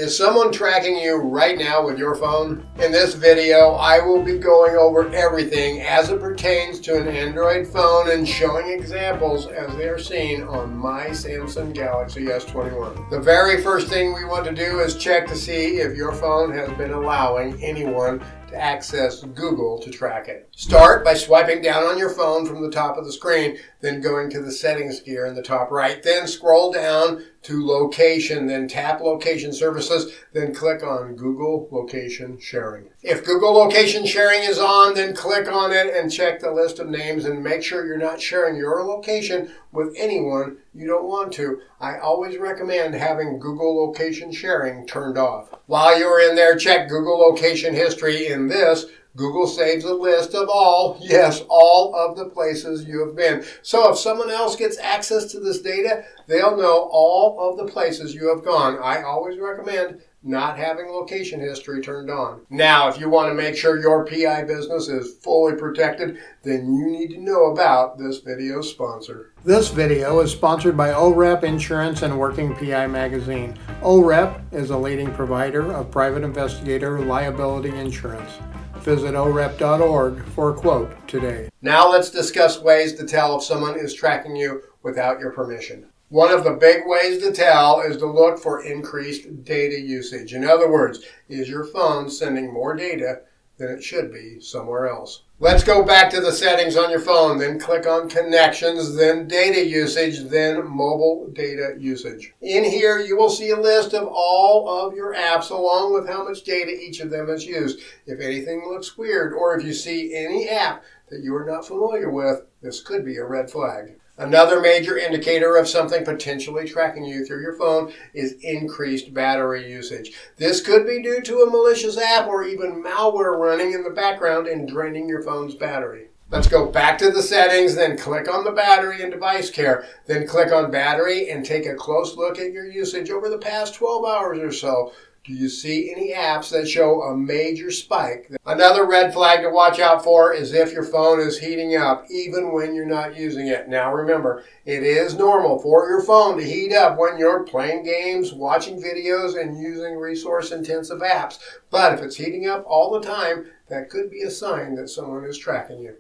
Is someone tracking you right now with your phone? In this video, I will be going over everything as it pertains to an Android phone and showing examples as they are seen on my Samsung Galaxy S21. The very first thing we want to do is check to see if your phone has been allowing anyone to access Google to track it. Start by swiping down on your phone from the top of the screen, then going to the settings gear in the top right, then scroll down to location, then tap location services, then click on Google location sharing. If Google location sharing is on, then click on it and check the list of names and make sure you're not sharing your location with anyone you don't want to. I always recommend having Google location sharing turned off. While you're in there, check Google location history. In this, Google saves a list of all of the places you have been. So if someone else gets access to this data, they'll know all of the places you have gone. I always recommend not having location history turned on. Now, if you want to make sure your PI business is fully protected, then you need to know about this video's sponsor. This video is sponsored by OREP Insurance and Working PI Magazine. OREP is a leading provider of private investigator liability insurance. Visit orep.org for a quote today. Now let's discuss ways to tell if someone is tracking you without your permission. One of the big ways to tell is to look for increased data usage. In other words, is your phone sending more data than it should be somewhere else? Let's go back to the settings on your phone, then click on connections, then data usage, then mobile data usage. In here, you will see a list of all of your apps along with how much data each of them has used. If anything looks weird or if you see any app that you are not familiar with, this could be a red flag. Another major indicator of something potentially tracking you through your phone is increased battery usage. This could be due to a malicious app or even malware running in the background and draining your phone's battery. Let's go back to the settings, then click on the battery and device care. Then click on battery and take a close look at your usage over the past 12 hours or so. Do you see any apps that show a major spike? Another red flag to watch out for is if your phone is heating up even when you're not using it. Now remember, it is normal for your phone to heat up when you're playing games, watching videos, and using resource-intensive apps. But if it's heating up all the time, that could be a sign that someone is tracking you.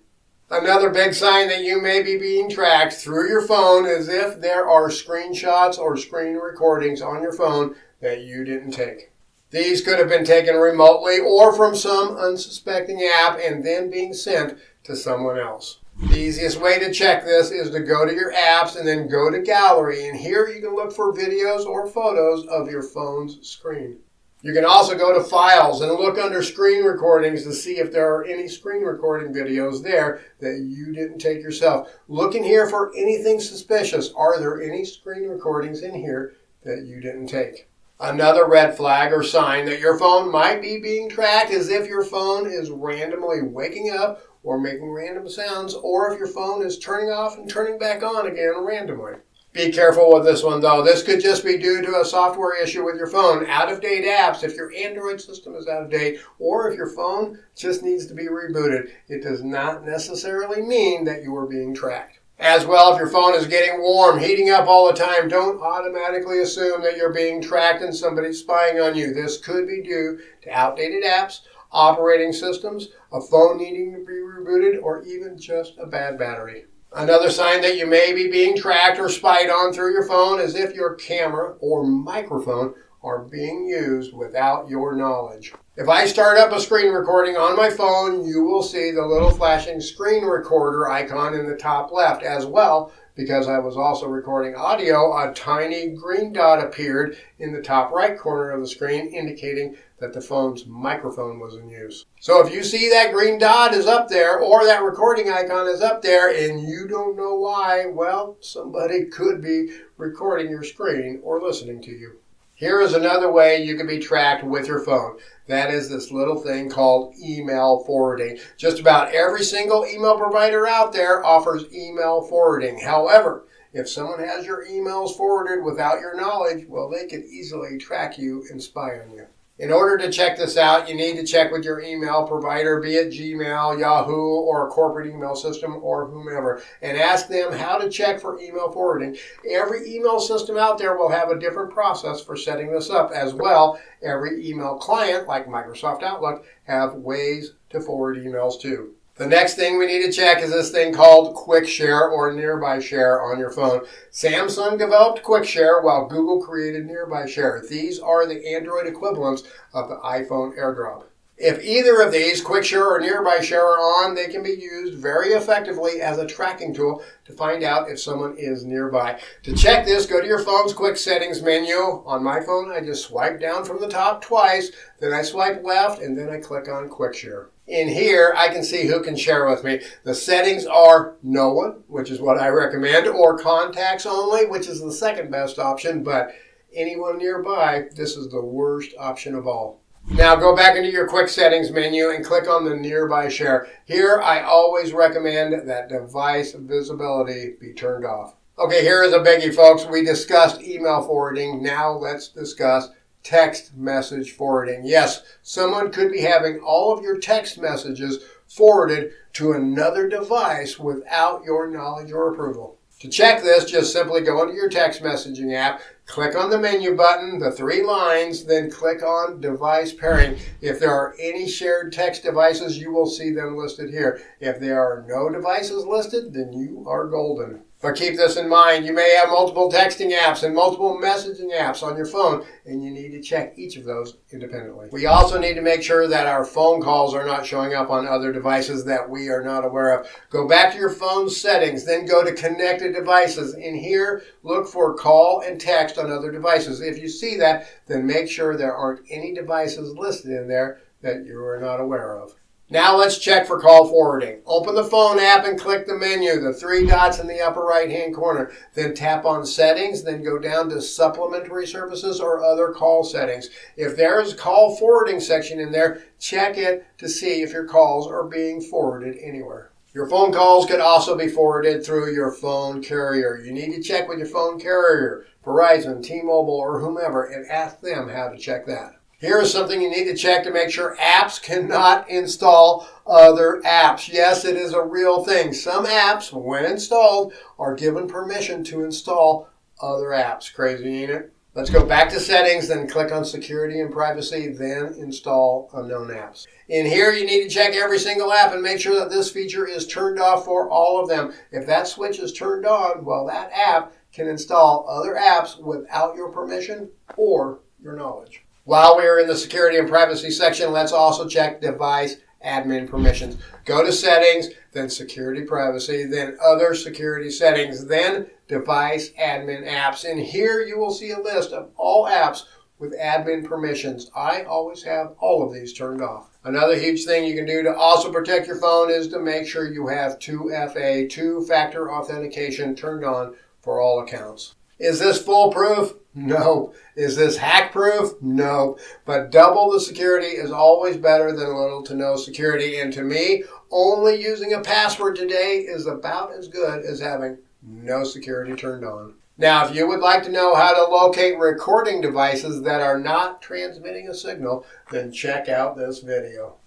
Another big sign that you may be being tracked through your phone is if there are screenshots or screen recordings on your phone that you didn't take. These could have been taken remotely or from some unsuspecting app and then being sent to someone else. The easiest way to check this is to go to your apps and then go to Gallery, and here you can look for videos or photos of your phone's screen. You can also go to Files and look under Screen Recordings to see if there are any screen recording videos there that you didn't take yourself. Look in here for anything suspicious. Are there any screen recordings in here that you didn't take? Another red flag or sign that your phone might be being tracked is if your phone is randomly waking up or making random sounds, or if your phone is turning off and turning back on again randomly. Be careful with this one though. This could just be due to a software issue with your phone, out-of-date apps, if your Android system is out of date, or if your phone just needs to be rebooted. It does not necessarily mean that you are being tracked. As well, if your phone is getting warm, heating up all the time, don't automatically assume that you're being tracked and somebody's spying on you. This could be due to outdated apps, operating systems, a phone needing to be rebooted, or even just a bad battery. Another sign that you may be being tracked or spied on through your phone is if your camera or microphone are being used without your knowledge. If I start up a screen recording on my phone, you will see the little flashing screen recorder icon in the top left. As well, because I was also recording audio, a tiny green dot appeared in the top right corner of the screen indicating that the phone's microphone was in use. So if you see that green dot is up there or that recording icon is up there and you don't know why, well, somebody could be recording your screen or listening to you. Here is another way you can be tracked with your phone. That is this little thing called email forwarding. Just about every single email provider out there offers email forwarding. However, if someone has your emails forwarded without your knowledge, well, they could easily track you and spy on you. In order to check this out, you need to check with your email provider, be it Gmail, Yahoo, or a corporate email system, or whomever, and ask them how to check for email forwarding. Every email system out there will have a different process for setting this up as well. Every email client, like Microsoft Outlook, have ways to forward emails too. The next thing we need to check is this thing called Quick Share or Nearby Share on your phone. Samsung developed Quick Share while Google created Nearby Share. These are the Android equivalents of the iPhone AirDrop. If either of these, Quick Share or Nearby Share, are on, they can be used very effectively as a tracking tool to find out if someone is nearby. To check this, go to your phone's Quick Settings menu. On my phone, I just swipe down from the top twice, then I swipe left, and then I click on Quick Share. In here, I can see who can share with me. The settings are no one, which is what I recommend, or contacts only, which is the second best option, but anyone nearby, this is the worst option of all. Now go back into your quick settings menu and click on the nearby share. Here I always recommend that device visibility be turned off. Okay, here is a biggie, folks. We discussed email forwarding. Now let's discuss text message forwarding. Yes, someone could be having all of your text messages forwarded to another device without your knowledge or approval. To check this, just simply go into your text messaging app, click on the menu button, the 3 lines, then click on device pairing. If there are any shared text devices, you will see them listed here. If there are no devices listed, then you are golden. But keep this in mind, you may have multiple texting apps and multiple messaging apps on your phone, and you need to check each of those independently. We also need to make sure that our phone calls are not showing up on other devices that we are not aware of. Go back to your phone's settings, then go to connected devices. In here, look for call and text on other devices. If you see that, then make sure there aren't any devices listed in there that you are not aware of. Now let's check for call forwarding. Open the phone app and click the menu, the 3 dots in the upper right-hand corner. Then tap on Settings, then go down to Supplementary Services or Other Call Settings. If there is a call forwarding section in there, check it to see if your calls are being forwarded anywhere. Your phone calls could also be forwarded through your phone carrier. You need to check with your phone carrier, Verizon, T-Mobile, or whomever, and ask them how to check that. Here is something you need to check to make sure apps cannot install other apps. Yes, it is a real thing. Some apps, when installed, are given permission to install other apps. Crazy, ain't it? Let's go back to settings, then click on security and privacy, then install unknown apps. In here, you need to check every single app and make sure that this feature is turned off for all of them. If that switch is turned on, well, that app can install other apps without your permission or your knowledge. While we're in the security and privacy section, let's also check device admin permissions. Go to settings, then security privacy, then other security settings, then device admin apps. And here you will see a list of all apps with admin permissions. I always have all of these turned off. Another huge thing you can do to also protect your phone is to make sure you have 2FA, two-factor authentication, turned on for all accounts. Is this foolproof? No. Is this hack-proof? No. But double the security is always better than little to no security. And to me, only using a password today is about as good as having no security turned on. Now, if you would like to know how to locate recording devices that are not transmitting a signal, then check out this video.